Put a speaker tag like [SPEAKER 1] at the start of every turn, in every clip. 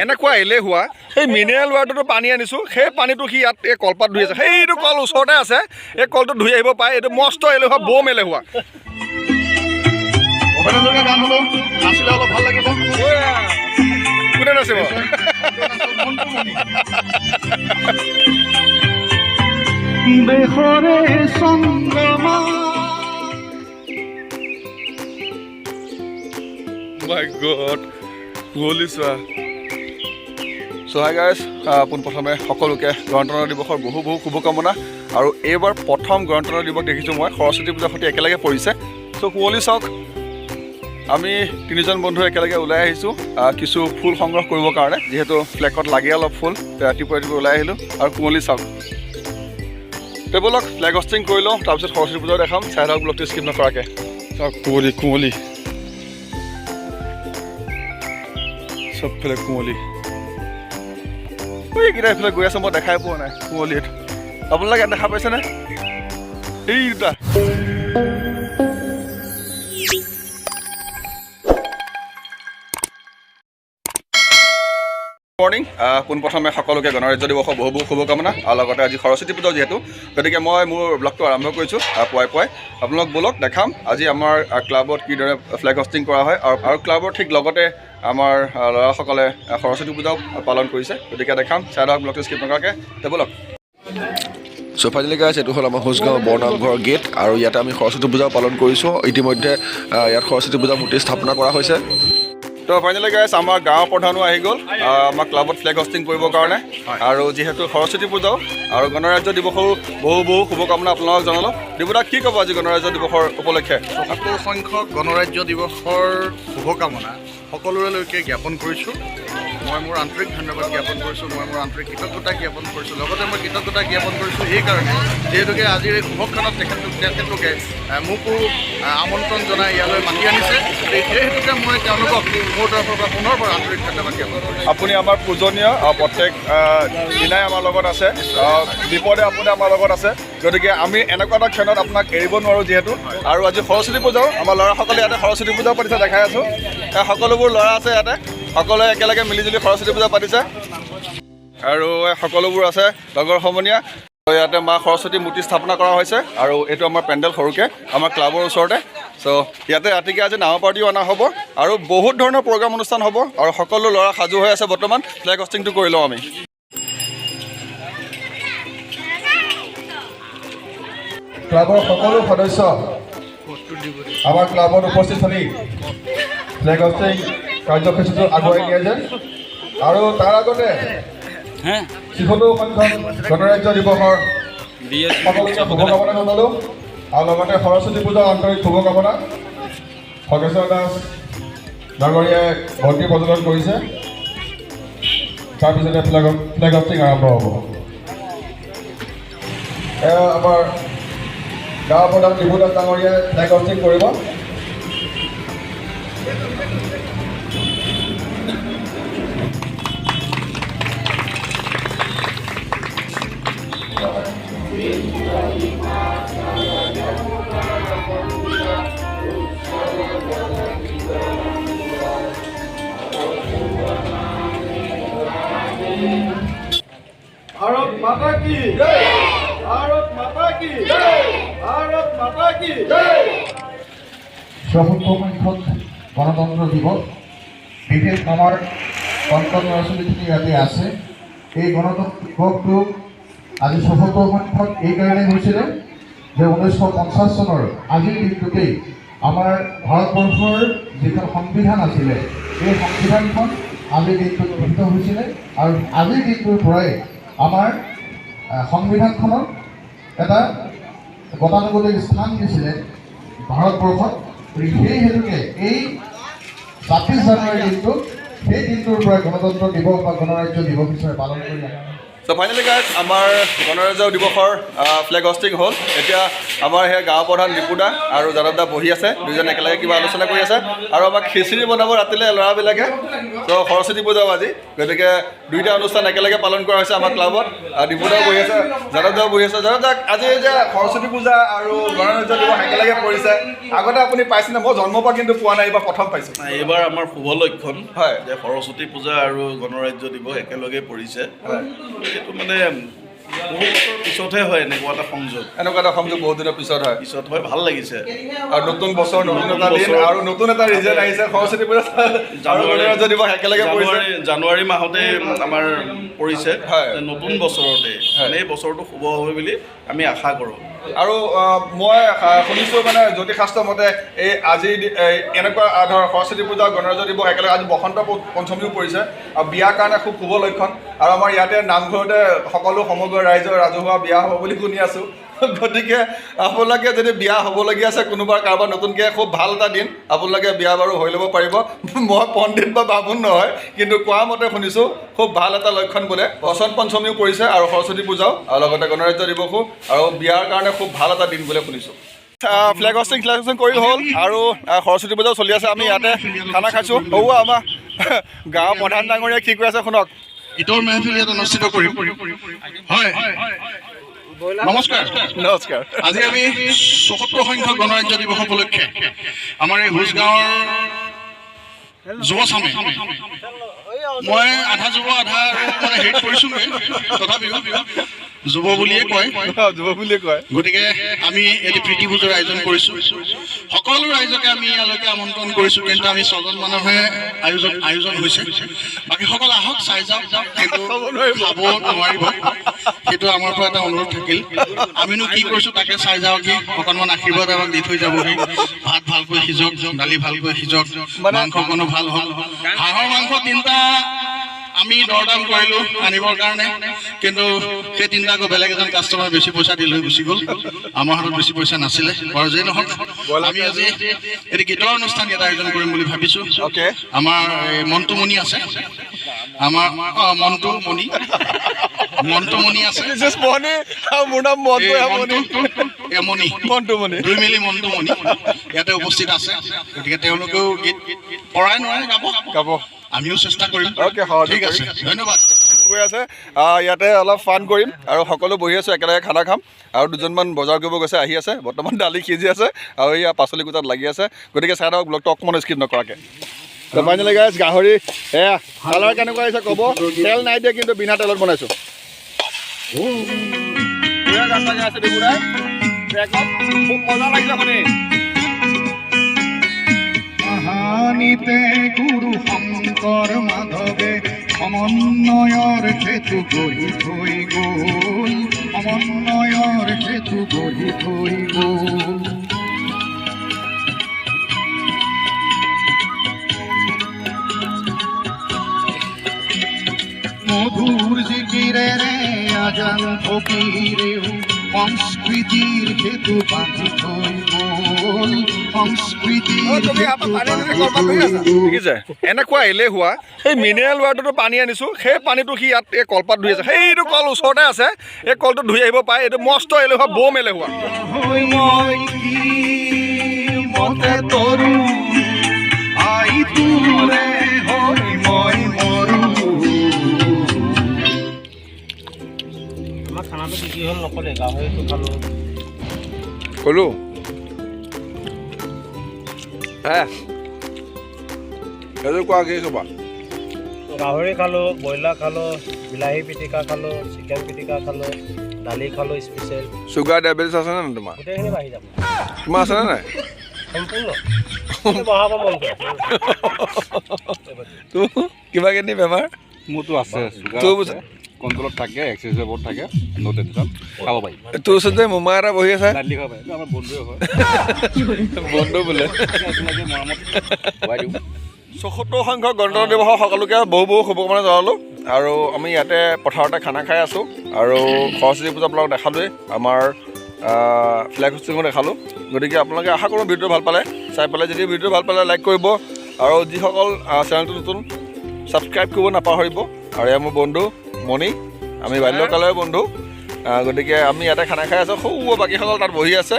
[SPEAKER 1] এনেকুৱা এলেহুৱা এই মিনাৰেল ৱাটাৰটো পানী আনিছোঁ সেই পানীটো সি ইয়াত এই কলপাত ধুই আছে সেইটো কল ওচৰতে আছে এই কলটো ধুই আহিব পাৰে এইটো মস্ত এলেহুৱা বম এলেহুৱা গান হ'লো নাচিলে অলপ ভাল লাগিব কোনে নাচিব বেহৰে সংগমা মাই গড কুঁৱলী চোৱা চ' হাই গাইজ পোনপ্ৰথমে সকলোকে গণতন্ত্ৰ দিৱসৰ বহু শুভকামনা আৰু এইবাৰ প্ৰথম গণতন্ত্ৰ দিৱস দেখিছোঁ মই সৰস্বতী পূজাৰ সৈতে একেলগে পৰিছে চ' কুঁৱলী চাওক আমি তিনিজন বন্ধু একেলগে ওলাই আহিছোঁ কিছু ফুল সংগ্ৰহ কৰিবৰ কাৰণে যিহেতু ফ্লেগত লাগে অলপ ফুল ৰাতিপুৱা ওলাই আহিলোঁ আৰু কুঁৱলী চাওক ব'লক ফ্লেগ হষ্টিং কৰি লওঁ তাৰপিছত সৰস্বতী পূজাও দেখাম চাই থাকক ব্লগটো স্কিপ নকৰাকৈ চাওক কুঁৱলী চবফালে কুঁৱলী এইকেইটা এইফালে গৈ আছে মই দেখাই পোৱা নাই কুঁৱলী এইটো আপোনালোকে ইয়াত দেখা পাইছেনে এই দুটা মৰ্ণিং পোনপ্ৰথমে সকলোকে গণৰাজ্য দিৱসৰ বহু শুভকামনা আৰু লগতে আজি সৰস্বতী পূজা যিহেতু গতিকে মই মোৰ ব্লগটো আৰম্ভ কৰিছোঁ পুৱাই আপোনালোক ব'লক দেখাম আজি আমাৰ ক্লাবত কিদৰে ফ্লেগ হষ্টিং কৰা হয় আৰু ক্লাবৰ ঠিক লগতে আমাৰ ল'ৰাসকলে সৰস্বতী পূজাও পালন কৰিছে গতিকে দেখাম চাই থাকক ব্লগটো স্কিপ নকৰাকৈ ব'লক চ' ফাইনেলি গাইজ এইটো হ'ল আমাৰ হোচগাঁও বৰনামঘৰৰ গেট আৰু ইয়াতে আমি সৰস্বতী পূজাও পালন কৰিছোঁ ইতিমধ্যে ইয়াত সৰস্বতী পূজা মূৰ্তি স্থাপনা কৰা হৈছে তো ফাইনেলি গাইজ আমাৰ গাঁৱৰ প্ৰধানো আহি গ'ল আমাৰ ক্লাবত ফ্লেগ হষ্টিং কৰিবৰ কাৰণে আৰু যিহেতু সৰস্বতী পূজাও আৰু গণৰাজ্য দিৱসৰো বহু শুভকামনা আপোনালোকক জনালোঁ দিবুদা কি ক'ব আজি গণৰাজ্য দিৱসৰ উপলক্ষে
[SPEAKER 2] ৭৭ সংখ্যক গণৰাজ্য দিৱসৰ শুভকামনা সকলোলৈকে জ্ঞাপন কৰিছোঁ মই মোৰ আন্তৰিক ধন্যবাদ জ্ঞাপন কৰিছোঁ মই মোৰ আন্তৰিক কৃতজ্ঞতা জ্ঞাপন কৰিছোঁ লগতে মই কৃতজ্ঞতা জ্ঞাপন কৰিছোঁ এইকাৰণে যিহেতুকে আজিৰ এই শুভক্ষণত তেখেতলোকে মোকো আমন্ত্ৰণ জনাই ইয়ালৈ মাতি আনিছে সেই হেতুকে মই তেওঁলোকক মোৰ তৰফৰ পৰা পুনৰ পৰা আন্তৰিক ধন্যবাদ জ্ঞাপন কৰিছোঁ
[SPEAKER 1] আপুনি আমাৰ পূজনীয় প্ৰত্যেক দিনাই আমাৰ লগত আছে বিপদে আপুনি আমাৰ লগত আছে গতিকে আমি এনেকুৱা এটা ক্ষণত আপোনাক এৰিব নোৱাৰোঁ যিহেতু আৰু আজি সৰস্বতী পূজাও আমাৰ ল'ৰাসকলে ইয়াতে সৰস্বতী পূজাও পাতিছে দেখাই আছোঁ সকলোবোৰ ল'ৰা আছে ইয়াতে সকলোৱে একেলগে মিলিজুলি সৰস্বতী পূজা পাতিছে আৰু সকলোবোৰ আছে লগৰ সমনীয়া ইয়াতে মা সৰস্বতী মূৰ্তি স্থাপনা কৰা হৈছে আৰু এইটো আমাৰ পেণ্ডেল সৰুকৈ আমাৰ ক্লাবৰ ওচৰতে চ' ইয়াতে ৰাতিকৈ আজি নাও পাৰ্টিও অনা হ'ব আৰু বহুত ধৰণৰ প্ৰগ্ৰাম অনুষ্ঠান হ'ব আৰু সকলো ল'ৰা সাজু হৈ আছে বৰ্তমান ফ্লেগ হষ্টিংটো কৰি লওঁ আমি
[SPEAKER 3] ক্লাবৰ সকলো সদস্য আমাৰ ক্লাবত উপস্থিত থাকি ফ্লেগ হষ্টিং কাৰ্যসূচীটো আগুৱাই নিয়ে যেন আৰু তাৰ আগতে ৭৬ সংখ্যক গণৰাজ্য দিৱসৰ সকলোকে শুভকামনা জনালোঁ আৰু লগতে সৰস্বতী পূজাৰ আন্তৰিক শুভকামনা খগেশ্বৰ দাস ডাঙৰীয়াই বন্তি প্ৰজ্বলন কৰিছে তাৰপিছতে ফ্লেগ হষ্টিং আৰম্ভ হ'ব আমাৰ গাঁও প্ৰধান ডিবু দাস ডাঙৰীয়াই ফ্লেগ হষ্টিং কৰিব भारत माता की जय भारत माता की जय भारत माता की जय ৭৭ সংখ্যক গণতন্ত্ৰ দিৱস বিশেষ আমাৰ কণ্ঠন ল'ৰা ছোৱালীখিনি ইয়াতে আছে এই গণতন্ত্ৰ দিৱসটো আজি ৭৭ সংখ্যক এইকাৰণে হৈছিলে যে ১৯৫০ চনৰ আজিৰ দিনটোতেই আমাৰ ভাৰতবৰ্ষৰ যিখন সংবিধান আছিলে এই সংবিধানখন আজিৰ দিনটোত গৃহীত হৈছিলে আৰু আজিৰ দিনটোৰ পৰাই আমাৰ সংবিধানখনত এটা গতানুগতিক স্থান দিছিলে ভাৰতবৰ্ষত সেই হেতুকে এই ২৬ জানুৱাৰী দিনটোত সেই দিনটোৰ পৰা গণতন্ত্ৰ দিৱস বা গণৰাজ্য দিৱস হিচাপে পালন কৰি
[SPEAKER 1] চ' ফাইনেলি গাইজ আমাৰ গণৰাজ্য দিৱসৰ ফ্লেগ হষ্টিং হ'ল। এতিয়া আমাৰ সেই গাঁও প্ৰধান দীপুদা আৰু যাদৱদা বহি আছে, দুইজন একেলগে কিবা আলোচনা কৰি আছে আৰু আমাক খিচিৰি বনাব ৰাতিলৈ ল'ৰাবিলাকে। ত' সৰস্বতী পূজাও আজি, গতিকে দুইটা অনুষ্ঠান একেলগে পালন কৰা হৈছে আমাৰ ক্লাবত। দীপুদাও বহি আছে, যাদৱদাও বহি আছে। যাদৱদাক আজি যে সৰস্বতী পূজা আৰু গণৰাজ্য দিৱস একেলগে পৰিছে, আগতে আপুনি পাইছেনে? মই জন্মৰ পৰা কিন্তু পোৱা নাই, এইবাৰ প্ৰথম পাইছোঁ।
[SPEAKER 4] এইবাৰ আমাৰ শুভ লক্ষণ
[SPEAKER 1] হয়
[SPEAKER 4] যে সৰস্বতী পূজা আৰু গণৰাজ্য দিৱস একেলগে পৰিছে।
[SPEAKER 1] হয়,
[SPEAKER 4] এইটো মানে বহু বছৰ পিছতহে হয় এনেকুৱা এটা সংযোগ।
[SPEAKER 1] এনেকুৱা এটা সংযোগ বহুত দিনৰ পিছত হয়,
[SPEAKER 4] ভাল লাগিছে।
[SPEAKER 1] আৰু নতুন বছৰ, নতুন এটা দিন আৰু নতুন এটা ৰিজন আহিছে। সৰস্বতী পূজা আৰু গণৰাজ্য দিৱস একেলগে পৰিছে।
[SPEAKER 4] জানুৱাৰী মাহতে আমাৰ পৰিছে।
[SPEAKER 1] হয়।
[SPEAKER 4] নতুন বছৰতে এই বছৰটো শুভ হ'ব বুলি আমি আশা কৰোঁ।
[SPEAKER 1] আৰু মই শুনিছোঁ মানে জ্যোতিষশাস্ত্ৰ মতে এই আজি এনেকুৱা ধৰ সৰস্বতী পূজা গণৰাজ্য দিৱস একেলগে আজি বসন্ত পঞ্চমীও পৰিছে আৰু বিয়াৰ কাৰণে খুব শুভ লক্ষণ। আৰু আমাৰ ইয়াতে নামঘৰতে সকলো সমগ্ৰ ৰাইজৰ ৰাজহুৱা বিয়া হ'ব বুলি শুনি আছোঁ। গতিকে আপোনালোকে যদি বিয়া হ'বলগীয়া আছে কোনোবাৰ কাৰোবাৰ নতুনকৈ, খুব ভাল এটা দিন, আপোনালোকে বিয়া বাৰু হৈ ল'ব পাৰিব। মই পণ্ডিত বা বামুণ নহয়, কিন্তু কোৱা মতে শুনিছোঁ খুব ভাল এটা লক্ষণ বোলে। বসন্ত পঞ্চমীও পৰিছে আৰু সৰস্বতী পূজাও, আৰু লগতে গণৰাজ্য দিৱসো, আৰু বিয়াৰ কাৰণে খুব ভাল এটা দিন বোলে শুনিছোঁ। ফ্লেগ হষ্টিং কৰি হ'ল আৰু সৰস্বতী পূজাও চলি আছে। আমি ইয়াতে খানা খাইছোঁ। আমাৰ গাঁৱৰ প্ৰধান ডাঙৰীয়া কি কৈ আছে শুনক।
[SPEAKER 2] ঈদৰ মেহফিল ইয়াত অনুষ্ঠিত কৰিম। হয়, নমস্কাৰ।
[SPEAKER 1] নমস্কাৰ।
[SPEAKER 2] আজি আমি ৭৪ সংখ্যক গণৰাজ্য দিৱস উপলক্ষে আমাৰ এই ভোজ গাঁৱৰ যুৱচামে, মই আধা যুৱ আধা মানে হেৰি কৰিছোঁগৈ, তথাপিও যুৱ বুলিয়ে কয়, গতিকে আমি এটি প্ৰীতি ভোজৰ আয়োজন কৰিছোঁ। সকলো ৰাইজকে আমি ইয়ালৈকে আমন্ত্ৰণ কৰিছোঁ, কিন্তু আমি ৬জন মানুহে আয়োজন হৈছে। বাকীসকল আহক, চাই যাওক, কিন্তু খাব নোৱাৰিব, সেইটো আমাৰ পৰা এটা অনুৰোধ থাকিল। আমিনো কি কৰিছোঁ তাকে চাই যাওকহি, অকণমান আশীৰ্বাদ আমাক দি থৈ যাবহি। ভাত ভালকৈ সিজক, দালি ভালকৈ সিজক, মাংসকণো ভাল হ'ল। হাঁহৰ মাংস 3টা আমি দৰদাম কৰিলোঁ আনিবৰ কাৰণে, কিন্তু সেই 3টা আকৌ বেলেগ এজন কাষ্টমাৰ বেছি পইচা দি লৈ গুচি গ'ল। আমাৰ হাতত বেছি পইচা নাছিলে। বাৰু যেই নহওক, আমি আজি এটি গীতৰ অনুষ্ঠান ইয়াত আয়োজন কৰিম বুলি ভাবিছোঁ। আমাৰ মন্তুমণি আছে, আমাৰ মন্তুমণি আছে,
[SPEAKER 1] মোৰ নাম মন্টু,
[SPEAKER 2] দুই মিলি মন্তুমণি ইয়াতে উপস্থিত আছে। গতিকে তেওঁলোকেও গীত পৰাই নোৱাৰে গাব, আমিও চেষ্টা কৰিম। ঠিক আছে, ধন্যবাদ।
[SPEAKER 1] গৈ আছে ইয়াতে অলপ ফান কৰিম আৰু সকলো বহি আছোঁ, একেলগে খানা খাম। আৰু দুজনমান বজাৰ কৰিব গৈছে, আহি আছে। বৰ্তমান দালি সিজি আছে আৰু এয়া পাচলি কুটাত লাগি আছে। গতিকে চাই থাকক ব্লগটো অকণমান স্কিপ নকৰাকৈ। ফাইনেলি গাইজ গাহৰি এয়া কালাৰ কেনেকুৱা আহিছে ক'ব। তেল নাই দিয়ে, কিন্তু বিনা তেলত বনাইছোঁ। খুব মজা লাগিছে শুনি।
[SPEAKER 5] কাহানিতে গুৰু শংকৰ মাধৱে সমন্বয়ৰ সেতু গঢ়ি থৈ গ'ল, সমন্বয়ৰ সেতু গঢ়ি থৈ গ'ল। মধুৰ জিকিৰেৰে আজান ফকীৰেও সংস্কৃতিৰ সেতু বান্ধি থৈ গ'ল, সংস্কৃতিৰ
[SPEAKER 1] দেখিছে এনেকুৱা এলেহুৱা। সেই মিনাৰেল ৱাটাৰটো পানী আনিছোঁ, সেই পানীটো সি ইয়াত এই কলপাত ধুই আছে। সেইটো কল ওচৰতে আছে, এই কলটো ধুই আহিব পাৰে। এইটো মস্ত এলেহুৱা, বম এলেহুৱা।
[SPEAKER 6] খানাটো কি হ'ল নক'লে, গাহৰিটো খালোঁ।
[SPEAKER 1] ক'লো সেইটো কোৱা কি ক'বা?
[SPEAKER 6] গাহৰি খালোঁ, ব্ৰইলাৰ খালোঁ, বিলাহী পিটিকা খালোঁ, চিকেন পিটিকা খালোঁ, দালি খালোঁ স্পেচিয়েল।
[SPEAKER 1] চুগাৰ ডায়েবেটিছ আছেনে নাই তোমাৰ?
[SPEAKER 6] গোটেইখিনি বাঢ়ি যাব।
[SPEAKER 1] তোমাৰ আছেনে নাই?
[SPEAKER 6] সম্পূৰ্ণ বঢ়াব মন কৰে।
[SPEAKER 1] তোৰ কিবা কিনি বেমাৰ?
[SPEAKER 7] মোৰতো আছে,
[SPEAKER 1] তোৰ
[SPEAKER 7] কণ্ট্ৰলত থাকে, এক্সাৰচাইজত থাকে, ন' টেনশ্যন, খাব পাৰি।
[SPEAKER 1] তোৰ ওচৰতে মোমা এটা বহি আছে,
[SPEAKER 7] দালি খাব পাৰি, আমাৰ বন্ধুৱে হয়,
[SPEAKER 1] বন্ধু বোলে।
[SPEAKER 7] মৰমত খুৱাই দিওঁ।
[SPEAKER 1] ৭৪ সংখ্যক গণতন্ত্ৰ দিৱসৰ সকলোকে বহু বহু শুভকামনা জনালোঁ। আৰু আমি ইয়াতে পথাৰতে খানা খাই আছোঁ আৰু সৰস্বতী পূজা আপোনালোকক দেখালোঁৱেই, আমাৰ ফ্লেগ হোষ্টিঙো দেখালোঁ। গতিকে আপোনালোকে আশা কৰোঁ ভিডিঅ'টো ভাল পালে, চাই পেলাই যদি ভিডিঅ'টো ভাল পালে লাইক কৰিব, আৰু যিসকল চেনেলটো নতুন ছাবস্ক্ৰাইব কৰিব নাপাহৰিব। আৰু এয়া মোৰ বন্ধু মণি আমি বাল্যকালৰে বন্ধু গতিকে আমি ইয়াতে খানা খাই আছোঁ খুব বাকীসকল তাত বহি আছে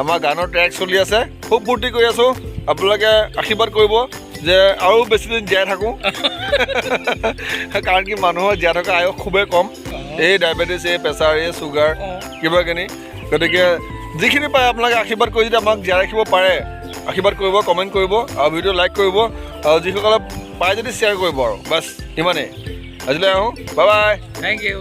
[SPEAKER 1] আমাৰ গানৰ ট্ৰেক চলি আছে খুব ফূৰ্তি কৰি আছোঁ আপোনালোকে আশীৰ্বাদ কৰিব যে আৰু বেছিদিন জীয়াই থাকোঁ কাৰণ কি মানুহৰ জীয়াই থকা আয়ুস খুবেই কম এই ডায়েবেটিছ এই প্ৰেছাৰ এই চুগাৰ কিবা কিনি গতিকে যিখিনি পায় আপোনালোকে আশীৰ্বাদ কৰি যদি আমাক জীয়াই ৰাখিব পাৰে আশীৰ্বাদ কৰিব কমেণ্ট কৰিব আৰু ভিডিঅ' লাইক কৰিব আৰু যিসকলে পায় যদি শ্বেয়াৰ কৰিব আৰু বাছ ইমানেই আজিলৈ আহোঁ বাই বাই
[SPEAKER 8] Thank you.